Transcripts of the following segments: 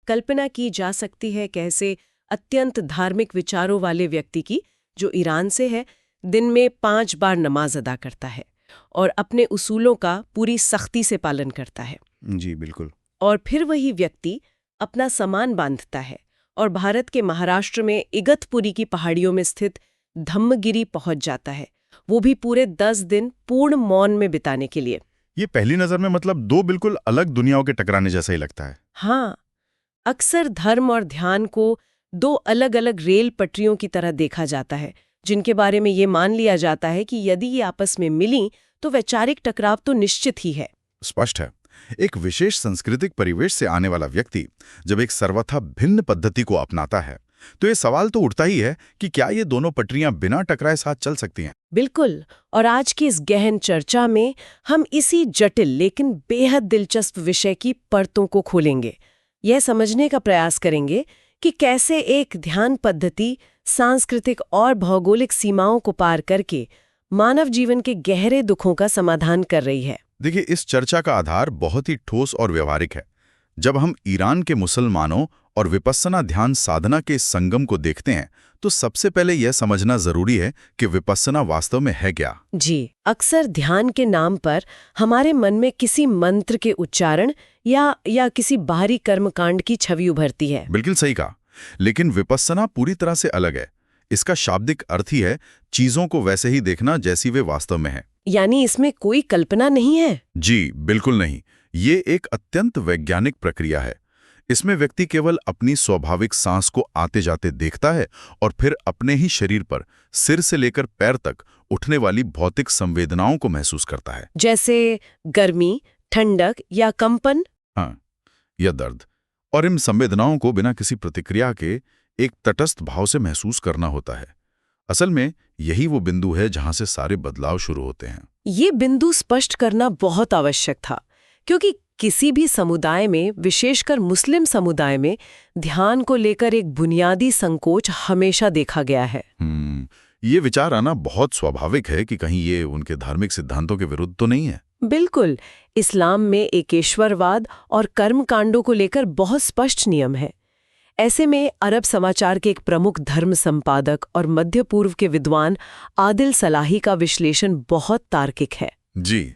कल्पना की जा सकती है कैसे अत्यंत धार्मिक विचारों वाले व्यक्ति की, जो ईरान से है, दिन में 5 बार नमाज अदा करता है और अपने उसूलों का पूरी सख्ती से पालन करता है। जी बिल्कुल। और फिर वही व्यक्ति अपना सामान बांधता है और भारत के महाराष्ट्र में इगतपुरी की पहाड़ियों में स्थित धम्मगिरी पहुंच जाता है, वो भी पूरे 10 दिन पूर्ण मौन में बिताने के लिए। ये पहली नजर में मतलब दो बिल्कुल अलग दुनियाओं के टकराने जैसा ही लगता है। हाँ, अक्सर धर्म और ध्यान को 2 अलग-अलग रेल पटरियों की तरह देखा जाता है, जिनके बारे में ये मान लिया जाता है कि यदि ये आपस में मिलीं तो वैचारिक टकराव तो निश्चित ही है। स्पष्ट है। एक विशेष सांस्कृतिक परिवेश से आने वाला व्यक्ति जब एक सर्वथा भिन्न पद्धति को अपनाता है तो ये सवाल तो उठता ही है कि क्या ये दोनों पटरियां बिना टकराए साथ चल सकती हैं? बिल्कुल। और आज की इस गहन चर्चा में हम इसी जटिल लेकिन बेहद दिलचस्प विषय की परतों को खोलेंगे। यह समझने का प्रयास करेंगे कि कैसे एक ध्यान पद्धति सांस्कृतिक और भौगोलिक सीमाओं को पार करके मानव जीवन के गहरे दुखों का समाधान कर रही है। देखिए, इस चर्चा का आधार बहुत ही ठोस और व्यवहारिक है। जब हम ईरान के मुसलमानों और विपस्सना ध्यान साधना के इस संगम को देखते हैं तो सबसे पहले यह समझना जरूरी है कि विपस्सना वास्तव में है क्या। जी, अक्सर ध्यान के नाम पर हमारे मन में किसी मंत्र के उच्चारण या किसी बाहरी कर्मकांड की छवि उभरती है। बिल्कुल सही कहा। लेकिन विपस्सना पूरी तरह से अलग है। इसका शाब्दिक अर्थ ही है चीजों को वैसे ही देखना जैसी वे वास्तव में है। यानी इसमें कोई कल्पना नहीं है? जी बिल्कुल नहीं। ये एक अत्यंत वैज्ञानिक प्रक्रिया है। इसमें व्यक्ति केवल अपनी स्वाभाविक सांस को आते जाते देखता है और फिर अपने ही शरीर पर सिर से लेकर पैर तक उठने वाली भौतिक संवेदनाओं को महसूस करता है। जैसे गर्मी, ठंडक या कंपन? हाँ, या दर्द। और इन संवेदनाओं को बिना किसी प्रतिक्रिया के एक तटस्थ भाव से महसूस करना होता है। असल में यही वो बिंदु है जहां से सारे बदलाव शुरू होते हैं। ये बिंदु स्पष्ट करना बहुत आवश्यक था, क्योंकि किसी भी समुदाय में, विशेषकर मुस्लिम समुदाय में, ध्यान को लेकर एक बुनियादी संकोच हमेशा देखा गया है। ये विचार आना बहुत स्वाभाविक है कि कहीं ये उनके धार्मिक सिद्धांतों के विरुद्ध तो नहीं है। बिल्कुल। इस्लाम में एकेश्वरवाद और कर्मकांडों को लेकर बहुत स्पष्ट नियम है। ऐसे में अरब समाचार के एक प्रमुख धर्म संपादक और मध्य पूर्व के विद्वान आदिल सलाही का विश्लेषण बहुत तार्किक है। जी,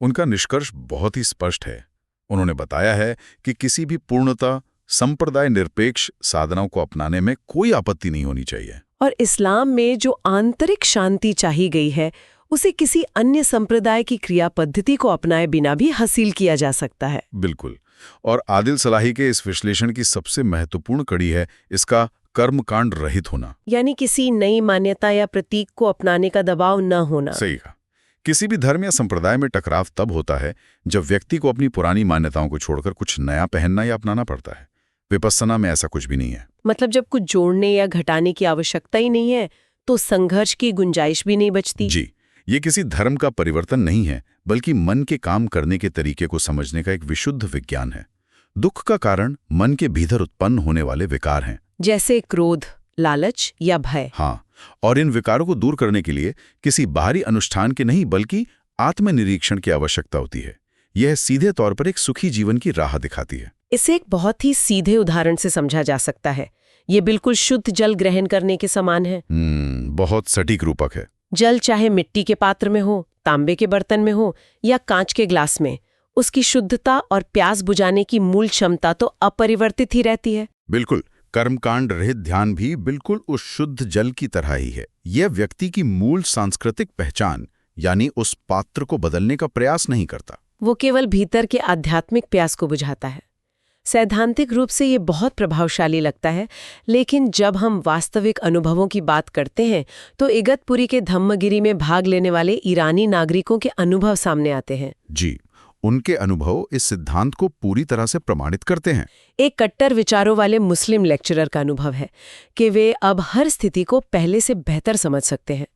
उनका निष्कर्ष बहुत ही स्पष्ट है। उन्होंने बताया है कि किसी भी पूर्णतः संप्रदाय निरपेक्ष साधनाओं को अपनाने में कोई आपत्ति नहीं होनी चाहिए। और इस्लाम में जो आंतरिक शांति चाही गई है उसे किसी अन्य संप्रदाय की क्रिया पद्धति को अपनाए बिना भी हासिल किया जा सकता है। बिल्कुल। और आदिल सलाही के इस विश्लेषण की सबसे महत्वपूर्ण कड़ी है इसका कर्मकांड रहित होना। यानी किसी नई मान्यता या प्रतीक को अपनाने का दबाव न होना। सही कहा। किसी भी धर्म या संप्रदाय में टकराव तब होता है जब व्यक्ति को अपनी पुरानी मान्यताओं को छोड़कर कुछ नया पहनना या अपनाना पड़ता है। विपस्सना में ऐसा कुछ भी नहीं है। मतलब जब कुछ जोड़ने या घटाने की आवश्यकता ही नहीं है तो संघर्ष की गुंजाइश भी नहीं बचती। जी, ये किसी धर्म का परिवर्तन नहीं है, बल्कि मन के काम करने के तरीके को समझने का एक विशुद्ध विज्ञान है। दुख का कारण मन के भीतर उत्पन्न होने वाले विकार हैं, जैसे क्रोध, लालच या भय। हाँ, और इन विकारों को दूर करने के लिए किसी बाहरी अनुष्ठान के नहीं बल्कि आत्मनिरीक्षण की आवश्यकता होती है। यह सीधे तौर पर एक सुखी जीवन की राह दिखाती है। इसे एक बहुत ही सीधे उदाहरण से समझा जा सकता है। ये बिल्कुल शुद्ध जल ग्रहण करने के समान है। बहुत सटीक रूपक है। जल चाहे मिट्टी के पात्र में हो, तांबे के बर्तन में हो या कांच के ग्लास में, उसकी शुद्धता और प्यास बुझाने की मूल क्षमता तो अपरिवर्तित ही रहती है। बिल्कुल। कर्मकांड रहित ध्यान भी बिल्कुल उस शुद्ध जल की तरह ही है। यह व्यक्ति की मूल सांस्कृतिक पहचान यानी उस पात्र को बदलने का प्रयास नहीं करता। वो केवल भीतर के आध्यात्मिक प्यास को बुझाता है। सैद्धांतिक रूप से ये बहुत प्रभावशाली लगता है, लेकिन जब हम वास्तविक अनुभवों की बात करते हैं तो इगतपुरी के धम्मगिरी में भाग लेने वाले ईरानी नागरिकों के अनुभव सामने आते हैं। जी, उनके अनुभव इस सिद्धांत को पूरी तरह से प्रमाणित करते हैं। एक कट्टर विचारों वाले मुस्लिम लेक्चरर का अनुभव है कि वे अब हर स्थिति को पहले से बेहतर समझ सकते हैं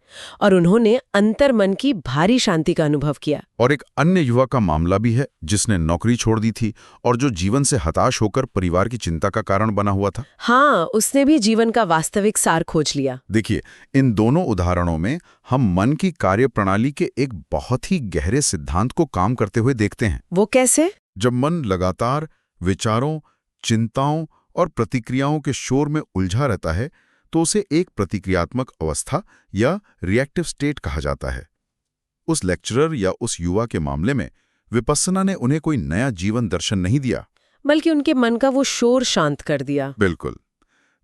और उन्होंने अंतर्मन की भारी शांति का अनुभव किया। और एक अन्य युवा का मामला भी है जिसने नौकरी छोड़ दी थी और जो जीवन से हताश होकर परिवार की चिंता का कारण बना हुआ था। हाँ, उसने भी जीवन का वास्तविक सार खोज लिया। देखिए, इन दोनों उदाहरणों में हम मन की कार्यप्रणाली के एक बहुत ही गहरे सिद्धांत को काम करते हुए देखते हैं। वो कैसे? जब मन लगातार विचारों, चिंताओं और प्रतिक्रियाओं के शोर में उलझा रहता है तो उसे एक प्रतिक्रियात्मक अवस्था या रिएक्टिव स्टेट कहा जाता है। उस लेक्चरर या उस युवा के मामले में विपस्सना ने उन्हें कोई नया जीवन दर्शन नहीं दिया, बल्कि उनके मन का वो शोर शांत कर दिया। बिल्कुल।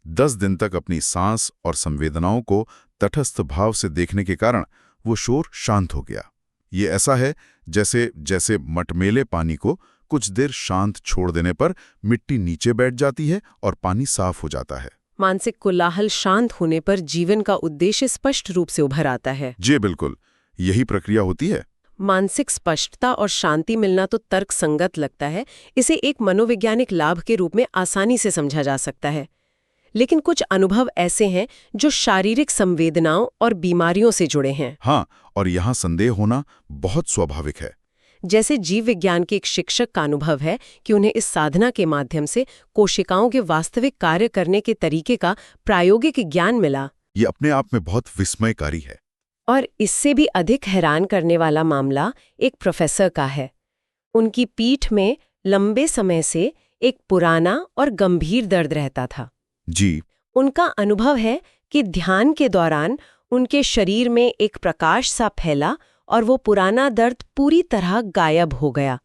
10 दिन तक अपनी सांस और संवेदनाओं को तटस्थ भाव से देखने के कारण वो शोर शांत हो गया। ये ऐसा है जैसे मटमेले पानी को कुछ देर शांत छोड़ देने पर मिट्टी नीचे बैठ जाती है और पानी साफ हो जाता है। मानसिक कोलाहल शांत होने पर जीवन का उद्देश्य स्पष्ट रूप से उभर आता है। जी बिल्कुल, यही प्रक्रिया होती है। मानसिक स्पष्टता और शांति मिलना तो तर्कसंगत लगता है। इसे एक मनोवैज्ञानिक लाभ के रूप में आसानी से समझा जा सकता है। लेकिन कुछ अनुभव ऐसे हैं जो शारीरिक संवेदनाओं और बीमारियों से जुड़े हैं। हाँ, और यहाँ संदेह होना बहुत स्वाभाविक है। जैसे जीव विज्ञान के एक शिक्षक का अनुभव है कि उन्हें इस साधना के माध्यम से कोशिकाओं के वास्तविक कार्य करने के तरीके का प्रायोगिक ज्ञान मिला। ये अपने आप में बहुत विस्मयकारी है। और इससे भी अधिक हैरान करने वाला मामला एक प्रोफेसर का है। उनकी पीठ में लंबे समय से एक पुराना और गंभीर दर्द रहता था। जी। उनका अनुभव है कि ध्यान के दौरान उनके शरीर में एक प्रकाश सा फैला और वो पुराना दर्द पूरी तरह गायब हो गया।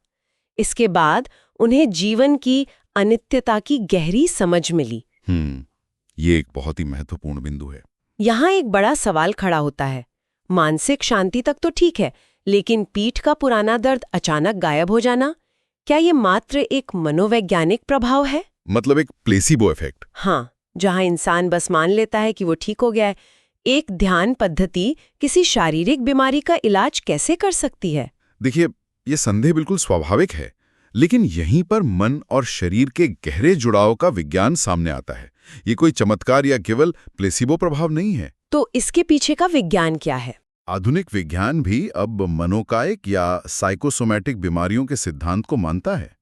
इसके बाद उन्हें जीवन की अनित्यता की गहरी समझ मिली। ये एक बहुत ही महत्वपूर्ण बिंदु है। यहाँ एक बड़ा सवाल खड़ा होता है। मानसिक शांति तक तो ठीक है, लेकिन पीठ का पुराना दर्द अचानक गायब हो जाना, क्या ये मात्र एक मनोवैज्ञानिक प्रभाव है? मतलब एक प्लेसिबो इफेक्ट? हाँ, जहाँ इंसान बस मान लेता है कि वो ठीक हो गया है। एक ध्यान पद्धति किसी शारीरिक बीमारी का इलाज कैसे कर सकती है? देखिए, ये संदेह बिल्कुल स्वाभाविक है, लेकिन यहीं पर मन और शरीर के गहरे जुड़ाव का विज्ञान सामने आता है। ये कोई चमत्कार या केवल प्लेसिबो प्रभाव नहीं है। तो इसके पीछे का विज्ञान क्या है? आधुनिक विज्ञान भी अब मनोकायिक या साइकोसोमैटिक बीमारियों के सिद्धांत को मानता है।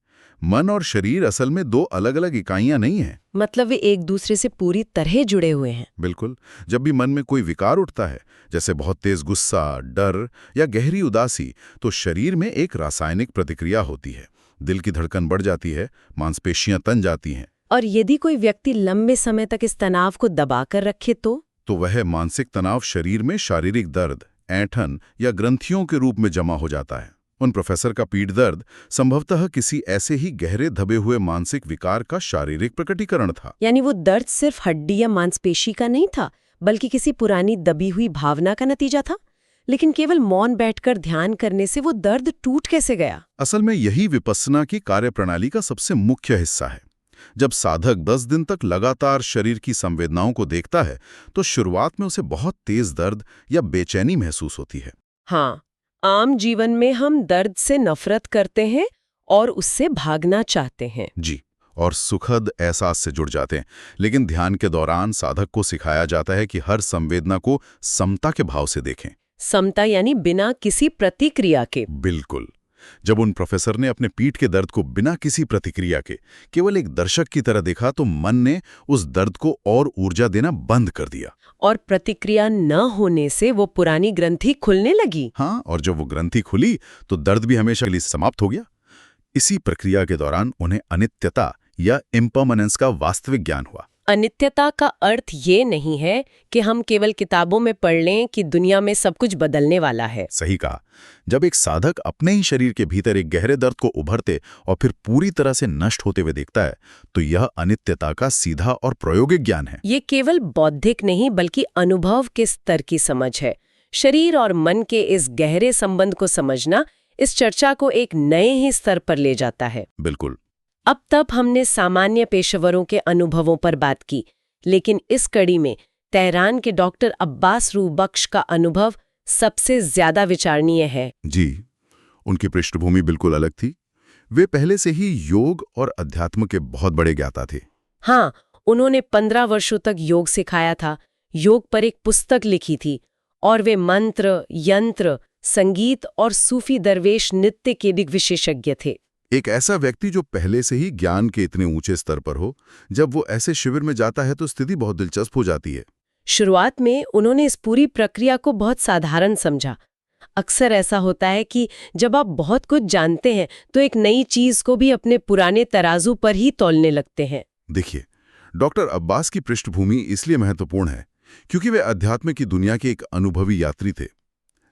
मन और शरीर असल में दो अलग अलग इकाइयां नहीं हैं। मतलब वे एक दूसरे से पूरी तरह जुड़े हुए हैं। बिल्कुल। जब भी मन में कोई विकार उठता है, जैसे बहुत तेज गुस्सा, डर या गहरी उदासी, तो शरीर में एक रासायनिक प्रतिक्रिया होती है। दिल की धड़कन बढ़ जाती है, मांसपेशियां तन जाती हैं। और यदि कोई व्यक्ति लंबे समय तक इस तनाव को दबाकर रखे तो वह मानसिक तनाव शरीर में शारीरिक दर्द, ऐंठन या ग्रंथियों के रूप में जमा हो जाता है। उन प्रोफेसर का पीठ दर्द संभवतः किसी ऐसे ही गहरे दबे हुए मानसिक विकार का शारीरिक प्रकटीकरण था। यानी वो दर्द सिर्फ हड्डी या मांसपेशी का नहीं था, बल्कि किसी पुरानी दबी हुई भावना का नतीजा था। लेकिन केवल मौन बैठकर ध्यान करने से वो दर्द टूट कैसे गया? असल में यही विपस्सना की कार्यप्रणाली का सबसे मुख्य हिस्सा है। जब साधक 10 दिन तक लगातार शरीर की संवेदनाओं को देखता है, तो शुरुआत में उसे बहुत तेज दर्द या बेचैनी महसूस होती है। हाँ, आम जीवन में हम दर्द से नफरत करते हैं और उससे भागना चाहते हैं। जी, और सुखद एहसास से जुड़ जाते हैं। लेकिन ध्यान के दौरान साधक को सिखाया जाता है कि हर संवेदना को समता के भाव से देखें। समता यानी बिना किसी प्रतिक्रिया के। बिल्कुल। जब उन प्रोफेसर ने अपने पीठ के दर्द को बिना किसी प्रतिक्रिया के केवल एक दर्शक की तरह देखा, तो मन ने उस दर्द को और ऊर्जा देना बंद कर दिया। और प्रतिक्रिया न होने से वो पुरानी ग्रंथि खुलने लगी। हाँ, और जब वो ग्रंथि खुली तो दर्द भी हमेशा के लिए समाप्त हो गया। इसी प्रक्रिया के दौरान उन्हें अनित्यता या इम्पर्मनेंस का वास्तविक ज्ञान हुआ। अनित्यता का अर्थ ये नहीं है कि हम केवल किताबों में पढ़ लें कि दुनिया में सब कुछ बदलने वाला है। सही कहा। जब एक साधक अपने ही शरीर के भीतर एक गहरे दर्द को उभरते और फिर पूरी तरह से नष्ट होते हुए देखता है, तो यह अनित्यता का सीधा और प्रायोगिक ज्ञान है। ये केवल बौद्धिक नहीं बल्कि अनुभव के स्तर की समझ है। शरीर और मन के इस गहरे संबंध को समझना इस चर्चा को एक नए ही स्तर पर ले जाता है। बिल्कुल। अब तक हमने सामान्य पेशेवरों के अनुभवों पर बात की, लेकिन इस कड़ी में तेहरान के डॉक्टर अब्बास रूह बख्श का अनुभव सबसे ज्यादा विचारणीय है। जी, उनकी पृष्ठभूमि बिल्कुल अलग थी। वे पहले से ही योग और अध्यात्म के बहुत बड़े ज्ञाता थे। हाँ, उन्होंने 15 वर्षों तक योग सिखाया था, योग पर एक पुस्तक लिखी थी, और वे मंत्र, यंत्र, संगीत और सूफी दरवेश नृत्य के भी विशेषज्ञ थे। एक ऐसा व्यक्ति जो पहले से ही ज्ञान के इतने ऊंचे स्तर पर हो, जब वो ऐसे शिविर में जाता है तो स्थिति बहुत दिलचस्प हो जाती है। शुरुआत में उन्होंने इस पूरी प्रक्रिया को बहुत साधारण समझा। अक्सर ऐसा होता है कि जब आप बहुत कुछ जानते हैं तो एक नई चीज को भी अपने पुराने तराजू पर ही तौलने लगते हैं। देखिए, डॉक्टर अब्बास की पृष्ठभूमि इसलिए महत्वपूर्ण है क्योंकि वे अध्यात्म की दुनिया के एक अनुभवी यात्री थे।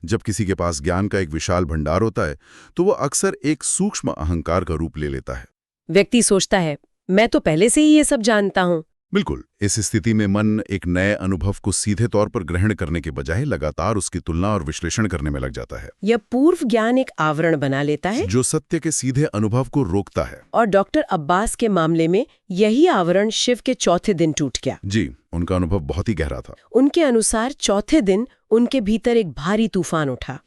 जब किसी के पास ज्ञान का एक विशाल भंडार होता है तो वो अक्सर एक सूक्ष्म अहंकार का रूप ले लेता है। व्यक्ति सोचता है, मैं तो पहले से ही ये सब जानता हूँ। बिल्कुल, इस स्थिति में मन एक नए अनुभव को सीधे तौर पर ग्रहण करने के बजाय लगातार उसकी तुलना और विश्लेषण करने में लग जाता है। यह पूर्व ज्ञान एक आवरण बना लेता है जो सत्य के सीधे अनुभव को रोकता है। और डॉक्टर अब्बास के मामले में यही आवरण शिव के चौथे दिन टूट गया। जी, उनका अनुभव बहुत ही गहरा था। उनके अनुसार चौथे दिन उनके भीतर एक भारी तूफान उठा।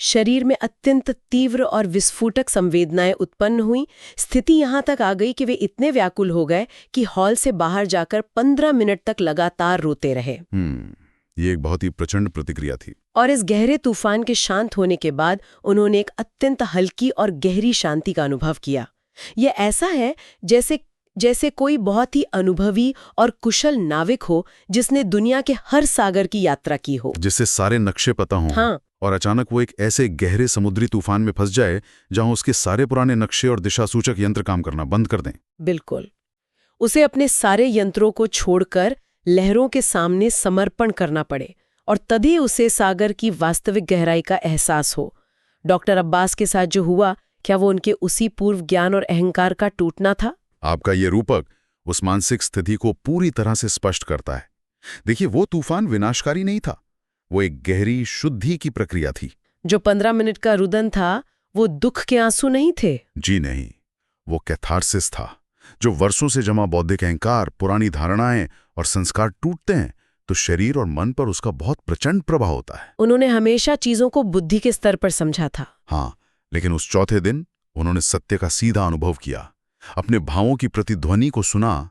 शरीर में अत्यंत तीव्र और विस्फोटक संवेदनाएं उत्पन्न हुई। स्थिति यहां तक आ गई कि वे इतने व्याकुल हो गए कि हॉल से बाहर जाकर 15 मिनट तक लगातार रोते रहे। ये एक बहुत ही प्रचंड प्रतिक्रिया थी। और इस गहरे तूफान के शांत होने के बाद उन्होंने एक अत्यंत हल्की और गहरी शांति का अनुभव किया। यह ऐसा है जैसे कोई बहुत ही अनुभवी और कुशल नाविक हो जिसने दुनिया के हर सागर की यात्रा की हो, जिससे सारे नक्शे पता हों। हाँ। और अचानक वो एक ऐसे गहरे समुद्री तूफान में फंस जाए जहां उसके सारे पुराने नक्शे और दिशा सूचक यंत्र काम करना बंद कर दें। बिल्कुल। उसे अपने सारे यंत्रों को छोड़कर लहरों के सामने समर्पण करना पड़े और तभी उसे सागर की वास्तविक गहराई का एहसास हो। डॉक्टर अब्बास के साथ जो हुआ, क्या वो उनके उसी पूर्व ज्ञान और अहंकार का टूटना था? आपका ये रूपक उस मानसिक स्थिति को पूरी तरह से स्पष्ट करता है। देखिए, वो तूफान विनाशकारी नहीं था, वो एक गहरी शुद्धि की प्रक्रिया थी। जो 15 मिनट का रुदन था, वो दुख के आंसू नहीं थे। जी नहीं, वो कैथार्सिस था। जो वर्षों से जमा बौद्धिक अहंकार, पुरानी धारणाएं और संस्कार टूटते हैं तो शरीर और मन पर उसका बहुत प्रचंड प्रभाव होता है। उन्होंने हमेशा चीजों को बुद्धि के स्तर पर समझा था। हाँ, लेकिन उस चौथे दिन उन्होंने सत्य का सीधा अनुभव किया, अपने भावों की प्रतिध्वनि को सुना।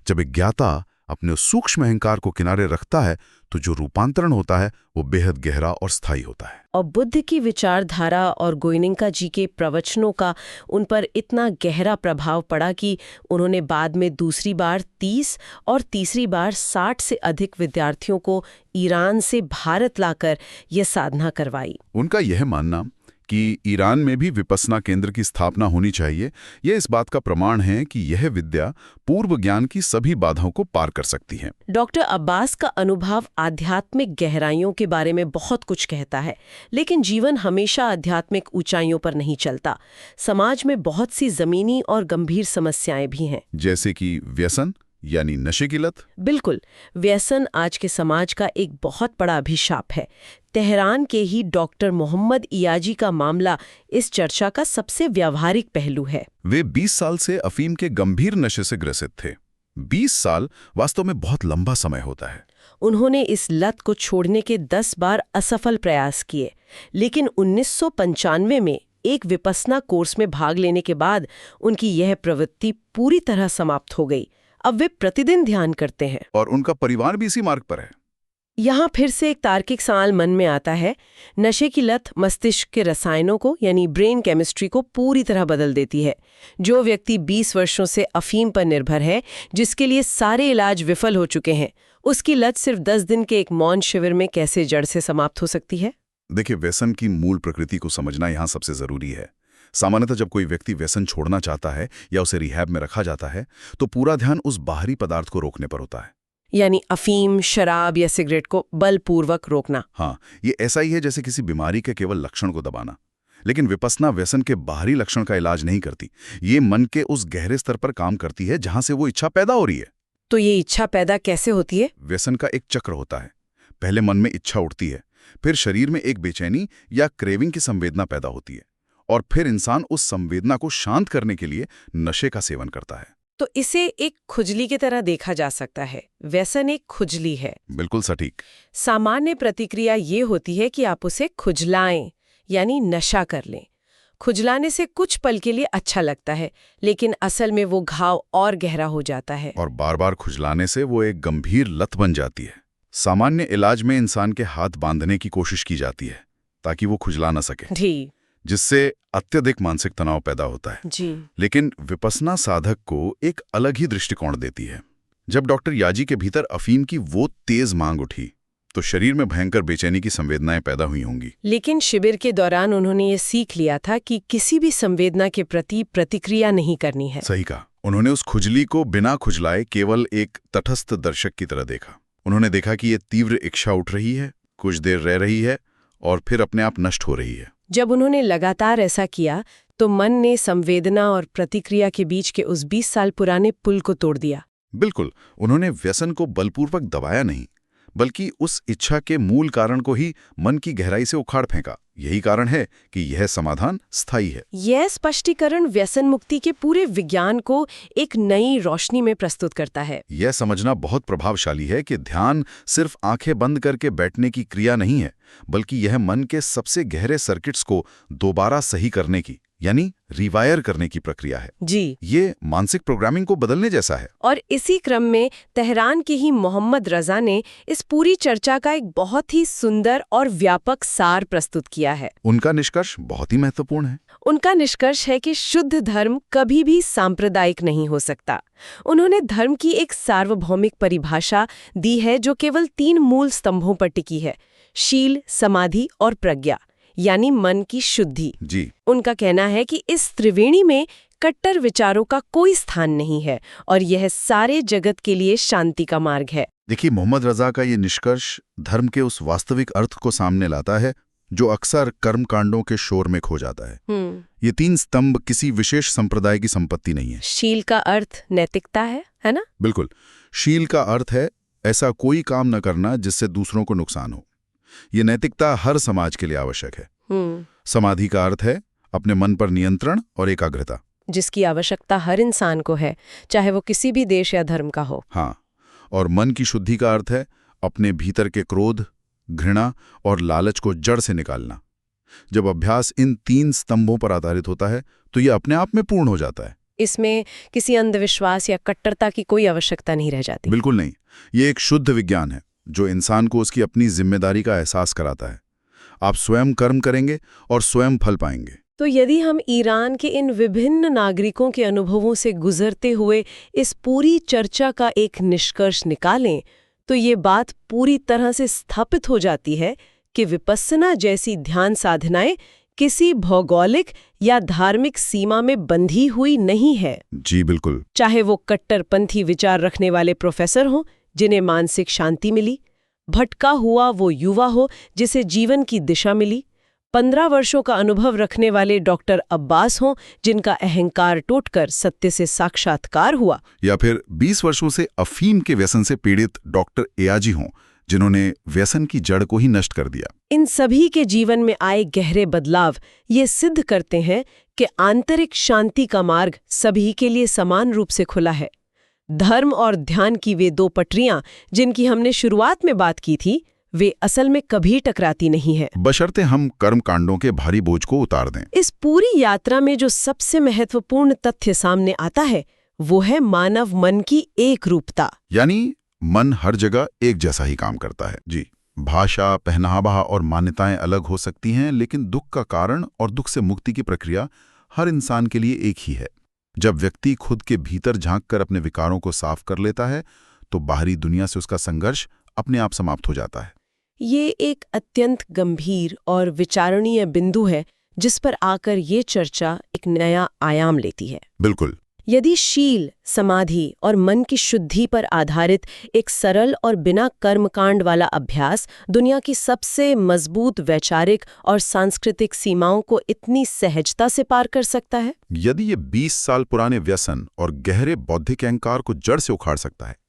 जब एक ज्ञाता अपने सूक्ष्म अहंकार को किनारे रखता है तो जो रूपांतरण होता है वो बेहद गहरा और स्थायी होता है। और बुद्ध की विचारधारा और गोयनिका जी के प्रवचनों का उन पर इतना गहरा प्रभाव पड़ा कि उन्होंने बाद में दूसरी बार 30 और तीसरी बार 60 से अधिक विद्यार्थियों को ईरान से भारत लाकर यह साधना करवाई। उनका यह मानना कि ईरान में भी विपस्सना केंद्र की स्थापना होनी चाहिए, यह इस बात का प्रमाण है कि यह विद्या पूर्व ज्ञान की सभी बाधाओं को पार कर सकती है। डॉक्टर अब्बास का अनुभव आध्यात्मिक गहराइयों के बारे में बहुत कुछ कहता है, लेकिन जीवन हमेशा आध्यात्मिक ऊंचाइयों पर नहीं चलता। समाज में बहुत सी जमीनी और गंभीर समस्याएं भी हैं, जैसे कि व्यसन यानी नशे की लत। बिल्कुल, व्यसन आज के समाज का एक बहुत बड़ा अभिशाप है। तेहरान के ही डॉक्टर मोहम्मद इयाजी का मामला इस चर्चा का सबसे व्यावहारिक पहलू है। वे 20 साल से अफीम के गंभीर नशे से ग्रसित थे। 20 साल वास्तव में बहुत लंबा समय होता है। उन्होंने इस लत को छोड़ने के 10 बार असफल प्रयास किए, लेकिन 1995 में एक विपस्सना कोर्स में भाग लेने के बाद उनकी यह प्रवृत्ति पूरी तरह समाप्त हो गई। अब वे प्रतिदिन ध्यान करते हैं और उनका परिवार भी इसी मार्ग पर है। यहाँ फिर से एक तार्किक सवाल मन में आता है। नशे की लत मस्तिष्क के रसायनों को यानी ब्रेन केमिस्ट्री को पूरी तरह बदल देती है। जो व्यक्ति 20 वर्षों से अफीम पर निर्भर है, जिसके लिए सारे इलाज विफल हो चुके हैं, उसकी लत सिर्फ 10 दिन के एक मौन शिविर में कैसे जड़ से समाप्त हो सकती है? देखिए, व्यसन की मूल प्रकृति को समझना यहाँ सबसे जरूरी है। सामान्यतः जब कोई व्यक्ति व्यसन छोड़ना चाहता है या उसे रिहैब में रखा जाता है तो पूरा ध्यान उस बाहरी पदार्थ को रोकने पर होता है, यानी अफीम, शराब या सिगरेट को बलपूर्वक रोकना। हाँ, ये ऐसा ही है जैसे किसी बीमारी के केवल लक्षण को दबाना। लेकिन विपस्सना व्यसन के बाहरी लक्षण का इलाज नहीं करती, ये मन के उस गहरे स्तर पर काम करती है जहां से वो इच्छा पैदा हो रही है। तो ये इच्छा पैदा कैसे होती है? व्यसन का एक चक्र होता है। पहले मन में इच्छा उठती है, फिर शरीर में एक बेचैनी या क्रेविंग की संवेदना पैदा होती है, और फिर इंसान उस संवेदना को शांत करने के लिए नशे का सेवन करता है। तो इसे एक खुजली की तरह देखा जा सकता है। व्यसन एक खुजली है। बिल्कुल सटीक। सामान्य प्रतिक्रिया ये होती है कि आप उसे खुजलाएं, यानी नशा कर लें। खुजलाने से कुछ पल के लिए अच्छा लगता है, लेकिन असल में वो घाव और गहरा हो जाता है और बार बार खुजलाने से वो एक गंभीर लत बन जाती है। सामान्य इलाज में इंसान के हाथ बांधने की कोशिश की जाती है ताकि वो खुजला ना सके जी, जिससे अत्यधिक मानसिक तनाव पैदा होता है जी। लेकिन विपस्सना साधक को एक अलग ही दृष्टिकोण देती है। जब डॉक्टर याजी के भीतर अफीम की वो तेज मांग उठी तो शरीर में भयंकर बेचैनी की संवेदनाएं पैदा हुई होंगी। लेकिन शिविर के दौरान उन्होंने ये सीख लिया था कि किसी भी संवेदना के प्रति प्रतिक्रिया नहीं करनी है। सही कहा। उन्होंने उस खुजली को बिना खुजलाए केवल एक तटस्थ दर्शक की तरह देखा। उन्होंने देखा कि ये तीव्र इच्छा उठ रही है, कुछ देर रह रही है और फिर अपने आप नष्ट हो रही है। जब उन्होंने लगातार ऐसा किया तो मन ने संवेदना और प्रतिक्रिया के बीच के उस 20 साल पुराने पुल को तोड़ दिया। बिल्कुल, उन्होंने व्यसन को बलपूर्वक दबाया नहीं, बल्कि उस इच्छा के मूल कारण को ही मन की गहराई से उखाड़ फेंका। यही कारण है कि यह समाधान स्थायी है। यह स्पष्टीकरण व्यसन मुक्ति के पूरे विज्ञान को एक नई रोशनी में प्रस्तुत करता है। यह समझना बहुत प्रभावशाली है कि ध्यान सिर्फ आंखें बंद करके बैठने की क्रिया नहीं है, बल्कि यह मन के सबसे गहरे सर्किट्स को दोबारा सही करने की, यानी रिवायर करने की प्रक्रिया है। जी, ये मानसिक प्रोग्रामिंग को बदलने जैसा है। और इसी क्रम में तेहरान के ही मोहम्मद रजा ने इस पूरी चर्चा का एक बहुत ही सुंदर और व्यापक सार प्रस्तुत किया है। उनका निष्कर्ष बहुत ही महत्वपूर्ण है। उनका निष्कर्ष है कि शुद्ध धर्म कभी भी सांप्रदायिक नहीं हो सकता। उन्होंने धर्म की एक सार्वभौमिक परिभाषा दी है जो केवल 3 मूल स्तंभों पर टिकी है: शील, समाधि और प्रज्ञा, यानी मन की शुद्धि। जी, उनका कहना है कि इस त्रिवेणी में कट्टर विचारों का कोई स्थान नहीं है और यह सारे जगत के लिए शांति का मार्ग है। देखिए, मोहम्मद रजा का ये निष्कर्ष धर्म के उस वास्तविक अर्थ को सामने लाता है जो अक्सर कर्मकांडों के शोर में खो जाता है। ये 3 स्तंभ किसी विशेष संप्रदाय की संपत्ति नहीं है। शील का अर्थ नैतिकता है ना? बिल्कुल। शील का अर्थ है ऐसा कोई काम न करना जिससे दूसरों को नुकसान हो। ये नैतिकता हर समाज के लिए आवश्यक है। समाधि का अर्थ है अपने मन पर नियंत्रण और एकाग्रता, जिसकी आवश्यकता हर इंसान को है, चाहे वो किसी भी देश या धर्म का हो। हाँ, और मन की शुद्धि का अर्थ है अपने भीतर के क्रोध, घृणा और लालच को जड़ से निकालना। जब अभ्यास इन 3 स्तंभों पर आधारित होता है तो ये अपने आप में पूर्ण हो जाता है। इसमें किसी अंधविश्वास या कट्टरता की कोई आवश्यकता नहीं रह जाती। बिल्कुल नहीं। ये एक शुद्ध विज्ञान है जो इंसान को उसकी अपनी जिम्मेदारी का एहसास कराता है। आप स्वयं कर्म करेंगे और स्वयं फल पाएंगे। तो यदि हम ईरान के इन विभिन्न नागरिकों के अनुभवों से गुजरते हुए इस पूरी चर्चा का एक निष्कर्ष निकालें तो ये बात पूरी तरह से स्थापित हो जाती है कि विपस्सना जैसी ध्यान साधनाएं किसी भौगोलिक या धार्मिक सीमा में बंधी हुई नहीं है। जी बिल्कुल। चाहे वो कट्टरपंथी विचार रखने वाले प्रोफेसर हों जिन्हें मानसिक शांति मिली, भटका हुआ वो युवा हो जिसे जीवन की दिशा मिली, 15 वर्षों का अनुभव रखने वाले डॉक्टर अब्बास हों जिनका अहंकार टूटकर सत्य से साक्षात्कार हुआ, या फिर 20 वर्षों से अफीम के व्यसन से पीड़ित डॉक्टर एयाजी हों जिन्होंने व्यसन की जड़ को ही नष्ट कर दिया। इन सभी के जीवन में आए गहरे बदलाव ये सिद्ध करते हैं कि आंतरिक शांति का मार्ग सभी के लिए समान रूप से खुला है। धर्म और ध्यान की वे 2 पटरियां जिनकी हमने शुरुआत में बात की थी, वे असल में कभी टकराती नहीं है, बशर्ते हम कर्म कांडों के भारी बोझ को उतार दें। इस पूरी यात्रा में जो सबसे महत्वपूर्ण तथ्य सामने आता है वो है मानव मन की एक रूपता, यानी मन हर जगह एक जैसा ही काम करता है। जी, भाषा, पहनावा और मान्यताएं अलग हो सकती हैं, लेकिन दुख का कारण और दुख से मुक्ति की प्रक्रिया हर इंसान के लिए एक ही है। जब व्यक्ति खुद के भीतर झांककर अपने विकारों को साफ कर लेता है तो बाहरी दुनिया से उसका संघर्ष अपने आप समाप्त हो जाता है। ये एक अत्यंत गंभीर और विचारणीय बिंदु है जिस पर आकर ये चर्चा एक नया आयाम लेती है। बिल्कुल। यदि शील, समाधि और मन की शुद्धि पर आधारित एक सरल और बिना कर्मकांड वाला अभ्यास दुनिया की सबसे मजबूत वैचारिक और सांस्कृतिक सीमाओं को इतनी सहजता से पार कर सकता है, यदि ये 20 साल पुराने व्यसन और गहरे बौद्धिक अहंकार को जड़ से उखाड़ सकता है,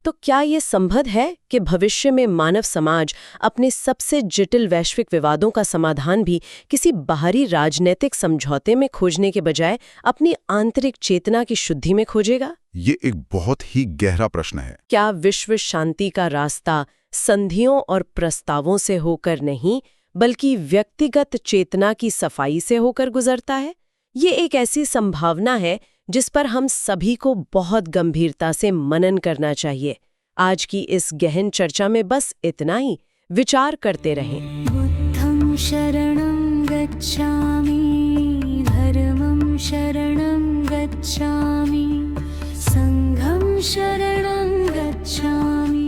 तो क्या ये संभव है कि भविष्य में मानव समाज अपने सबसे जटिल वैश्विक विवादों का समाधान भी किसी बाहरी राजनीतिक समझौते में खोजने के बजाय अपनी आंतरिक चेतना की शुद्धि में खोजेगा? ये एक बहुत ही गहरा प्रश्न है। क्या विश्व शांति का रास्ता संधियों और प्रस्तावों से होकर नहीं, बल्कि व्यक्तिगत चेतना की सफाई से होकर गुजरता है? ये एक ऐसी संभावना है जिस पर हम सभी को बहुत गंभीरता से मनन करना चाहिए। आज की इस गहन चर्चा में बस इतना ही। विचार करते रहें। बुद्धं शरणं गच्छामि, धर्मं शरणं गच्छामि, संघं शरणं गच्छामि।